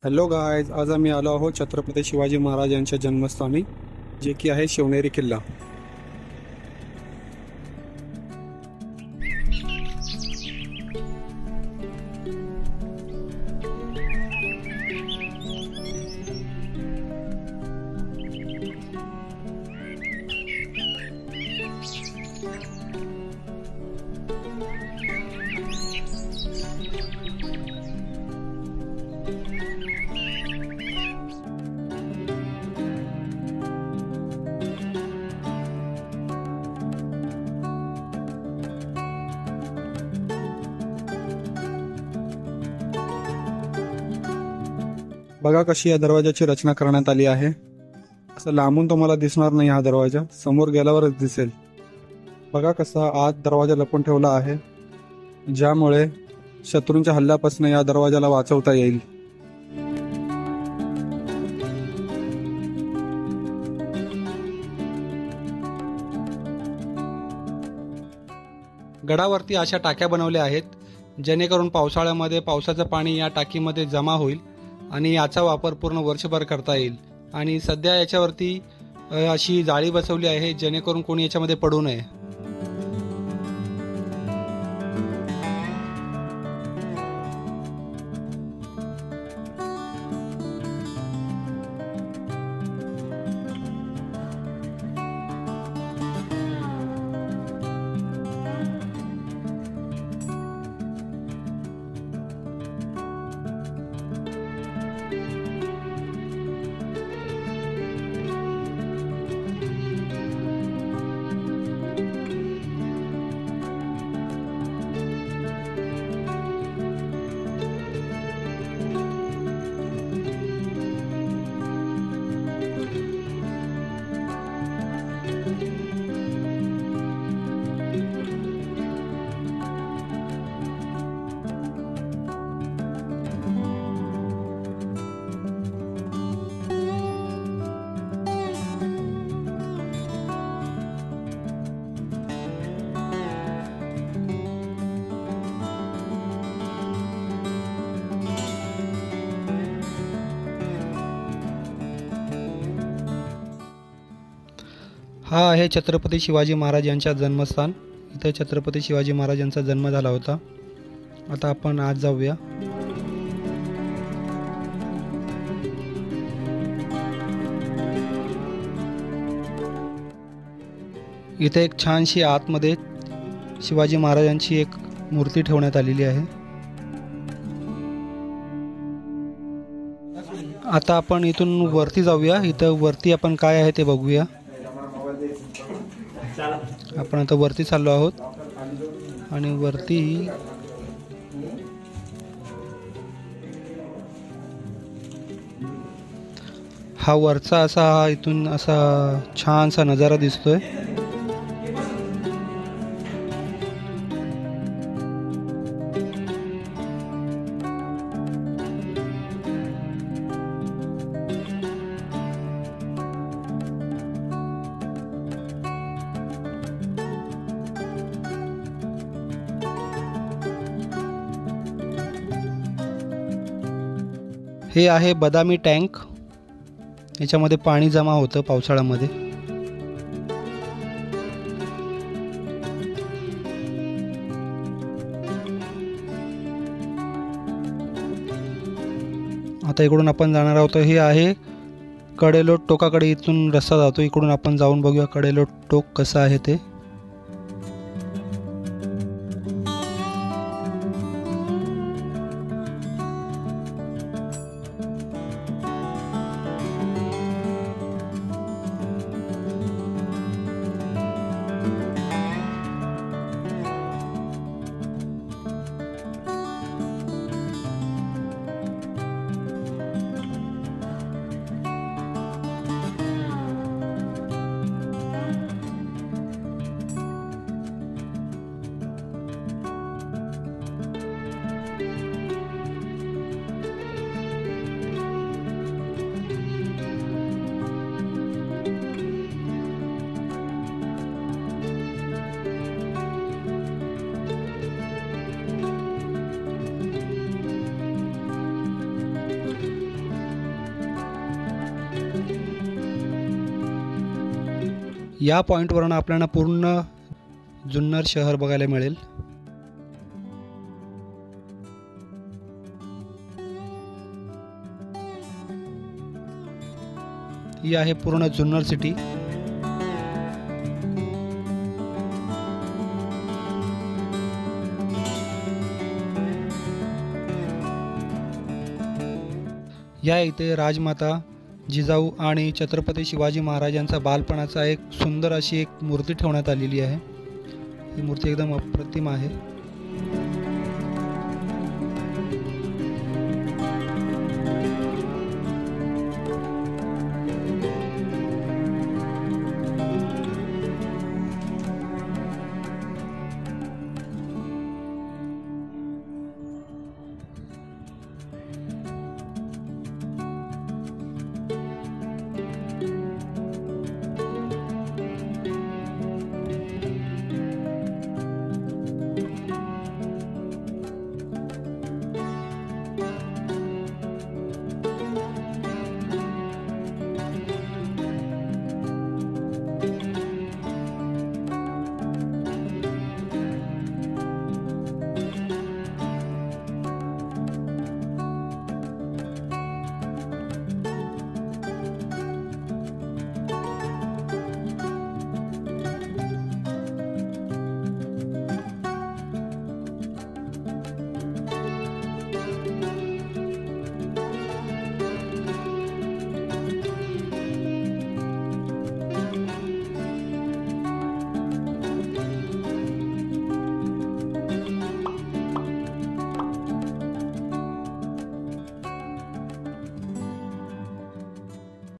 Hello guys, आज आम्ही आलो आहोत छत्रपती शिवाजी महाराज यांच्या जन्मस्थानी, जे की आहे शिवनेरी किल्ला. बघा कशी या दरवाजाची रचना करण्यात आली आहे. असं लांबून तुम्हाला दिसणार नाही, हा दरवाजा समोर गेल्यावरच दिसेल. बघा कसा आत दरवाजा लपून ठेवला आहे, ज्यामुळे शत्रूंच्या हल्ल्यापासून या दरवाजाला वाचवता येईल. गडावरती अशा टाक्या बनवल्या आहेत, जेणेकरून पावसाळ्यामध्ये पावसाचं पाणी या टाकीमध्ये जमा होईल आणि याचा वापर पूर्ण वर्षभर करता येईल. आणि सध्या याच्यावरती अशी जाळी बसवली आहे, जेणेकरून कोणी याच्यामध्ये पडू नये. हा आहे छत्रपती शिवाजी महाराज यांचा जन्मस्थान. इथे छत्रपती शिवाजी महाराज यांचा जन्म झाला होता. आता आपण आज जाऊया. इथे एक छानशी आतमध्ये शिवाजी महाराजांची एक मूर्ती ठेवण्यात आलेली आहे. आता आपण इथून वरती जाऊया. इथं वरती आपण काय आहे ते बघूया. आपण आता वरती चाललो आहोत आणि वरती हा वरचा असा इथून असा छानसा नजारा दिसतोय. हे आहे बदामी टँक. याच्यामध्ये पाणी जमा होतं पावसाळ्यामध्ये. आता इकडून आपण जाणार आहोत. हे आहे कडेलोट टोकाकडे. इथून रस्ता जातो. इकडून आपण जाऊन बघूया कडेलोट टोक कसं आहे ते. या पॉईंटवरून आपल्याला पूर्ण जुन्नर शहर बघायला मिळेल. ही आहे पूर्ण जुन्नर सिटी. या इथे राजमाता जिजाऊ आणि छत्रपती शिवाजी महाराजांचा बालपणाचा एक सुंदर अशी एक मूर्ती ठेवण्यात आलेली आहे. ही मूर्ती एकदम अप्रतिम आहे.